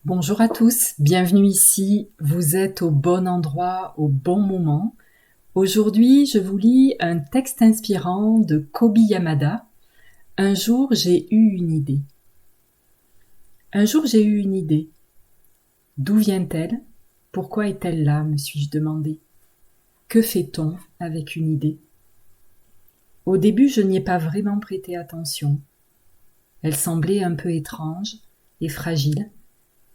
Bonjour à tous, bienvenue ici, vous êtes au bon endroit, au bon moment. Aujourd'hui, je vous lis un texte inspirant de Kobi Yamada. Un jour, j'ai eu une idée. Un jour, j'ai eu une idée. D'où vient-elle? Pourquoi est-elle là, me suis-je demandé. Que fait-on avec une idée? Au début, je n'y ai pas vraiment prêté attention. Elle semblait un peu étrange et fragile.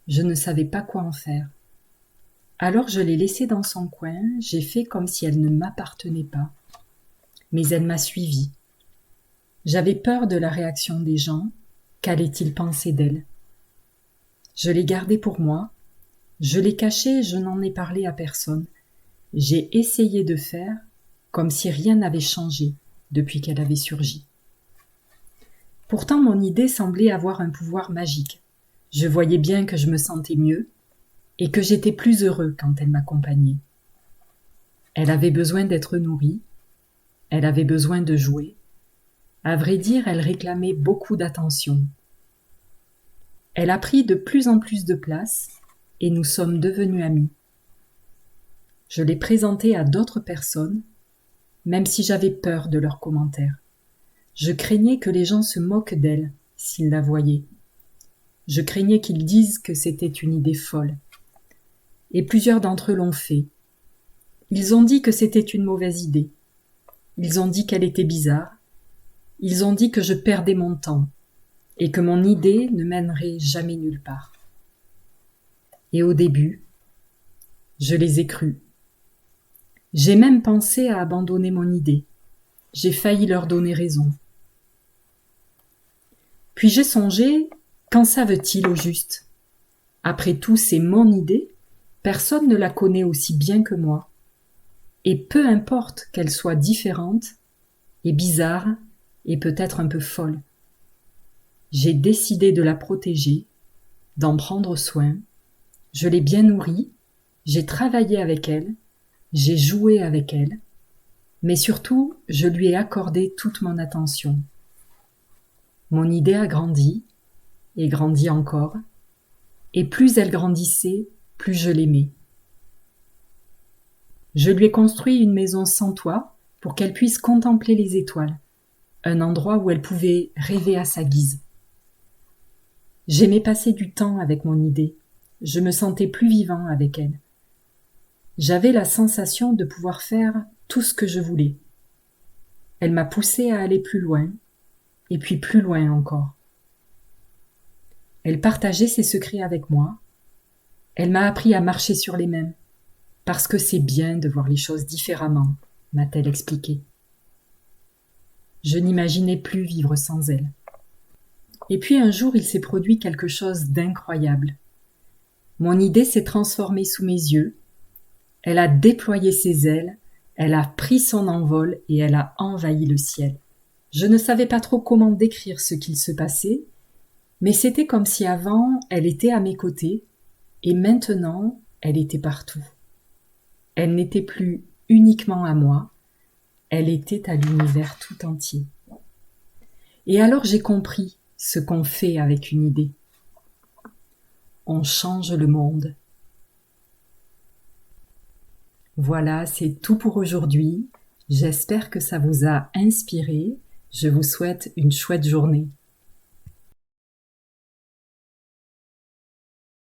Je ne savais pas quoi en faire. Alors je l'ai laissée dans son coin, j'ai fait comme si elle ne m'appartenait pas. Mais elle m'a suivie. J'avais peur de la réaction des gens. Qu'allaient-ils penser d'elle? Je l'ai gardée pour moi. Je l'ai cachée et je n'en ai parlé à personne. J'ai essayé de faire comme si rien n'avait changé depuis qu'elle avait surgi. Pourtant mon idée semblait avoir un pouvoir magique. Je voyais bien que je me sentais mieux et que j'étais plus heureux quand elle m'accompagnait. Elle avait besoin d'être nourrie, elle avait besoin de jouer. À vrai dire, elle réclamait beaucoup d'attention. Elle a pris de plus en plus de place et nous sommes devenus amis. Je l'ai présentée à d'autres personnes, même si j'avais peur de leurs commentaires. Je craignais que les gens se moquent d'elle s'ils la voyaient. Je craignais qu'ils disent que c'était une idée folle. Et plusieurs d'entre eux l'ont fait. Ils ont dit que c'était une mauvaise idée. Ils ont dit qu'elle était bizarre. Ils ont dit que je perdais mon temps et que mon idée ne mènerait jamais nulle part. Et au début, je les ai crus. J'ai même pensé à abandonner mon idée. J'ai failli leur donner raison. Puis j'ai songé, qu'en savent-ils au juste? Après tout, c'est mon idée, personne ne la connaît aussi bien que moi. Et peu importe qu'elle soit différente, et bizarre, et peut-être un peu folle. J'ai décidé de la protéger, d'en prendre soin. Je l'ai bien nourrie, j'ai travaillé avec elle, j'ai joué avec elle, mais surtout, je lui ai accordé toute mon attention. Mon idée a grandi, et grandit encore, et plus elle grandissait, plus je l'aimais. Je lui ai construit une maison sans toit pour qu'elle puisse contempler les étoiles, un endroit où elle pouvait rêver à sa guise. J'aimais passer du temps avec mon idée, je me sentais plus vivant avec elle. J'avais la sensation de pouvoir faire tout ce que je voulais. Elle m'a poussé à aller plus loin, et puis plus loin encore. Elle partageait ses secrets avec moi. Elle m'a appris à marcher sur les mêmes, parce que c'est bien de voir les choses différemment, m'a-t-elle expliqué. Je n'imaginais plus vivre sans elle. Et puis un jour, il s'est produit quelque chose d'incroyable. Mon idée s'est transformée sous mes yeux. Elle a déployé ses ailes, elle a pris son envol et elle a envahi le ciel. Je ne savais pas trop comment décrire ce qu'il se passait, mais c'était comme si avant, elle était à mes côtés, et maintenant, elle était partout. Elle n'était plus uniquement à moi, elle était à l'univers tout entier. Et alors j'ai compris ce qu'on fait avec une idée. On change le monde. Voilà, c'est tout pour aujourd'hui. J'espère que ça vous a inspiré. Je vous souhaite une chouette journée.